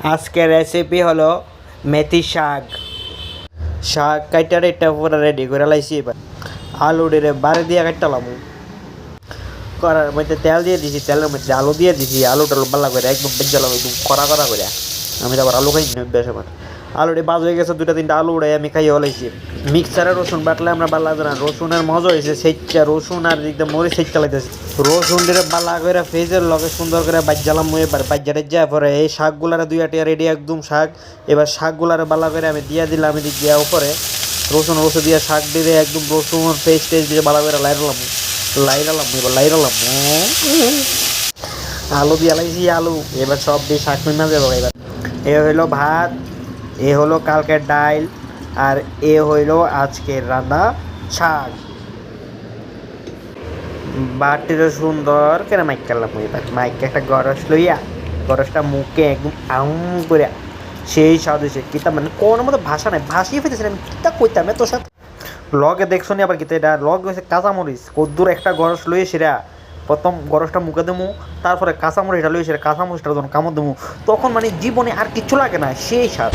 আজকের রেসিপি হলো মেথি শাক। শাক কাইটার এটা পুরো রেডি করে লাইছি। এবার আলুটিরে বাড়ি দিয়ে কাটলাম, করার মধ্যে তেল দিয়ে দিছি, তেলের মধ্যে আলু দিয়ে দিছি, আলু টালু বাল্লা করে একদম বেজালাম, একদম কড়া কড়া করে। আমি তো আবার আলু খাই না বেশ। আমার আলুটি বাজ হয়ে গেছে, দুটা তিনটা আলু উড়ে আমি খাইয়ে হলাইছি। মিক্সারে রসুন বাটলে আমরা বাল্লা না, রসুনের মজা হয়েছে সেইটা, রসুন আর দিকটা মরিচ সেইটা চালাইতেছি। রসুন দিয়ে বাল্লা করে ফ্রিজের লগে সুন্দর করে বাজ্জালাম। এবার বাজ্জারে যা পরে এই শাকগুলারে দুই আটিয়া রেডি একদম শাক। এবার শাকগুলারে বাল্লা করে আমি দিয়া দিলাম, এদিক দিয়া উপরে রসুন রসুন দিয়ে শাক দিয়ে একদম রসুন পেস্ট টেস্ট দিয়ে বালা করে লাইরালাম। আলু দিয়ে লাইছি আলু। এবার সব দিয়ে শাক মিনা যাবো। এবার এ হইলো ভাত, এ হলো কালকের ডাইল, আর এ হইলো আজকের রান্না শাক। বাটিরও সুন্দর করে মাইক করলাম। এবার মাইকে একটা গরস লইয়া, গরসটা মুখে একদম আম করে সেই স্বাদ হয়েছে। কিতা মানে কোনো মতো ভাষা নাই, ভাসিয়ে ফেলেছিলাম আমি। কিতা কইতাম তোর সাথে লগে দেখছো নি? আবার কিতা এটা লগ হয়েছে কাঁচামরিচ, কদ্দুর একটা গরস লইয়ে সেরা প্রথম গরসটা মুখে দেবো, তারপরে কাঁচামরিচটা লইয়ে সেরা কাঁচামরিচটা যখন কামড় দেবো, তখন মানে জীবনে আর কিচ্ছু লাগে না, সেই স্বাদ।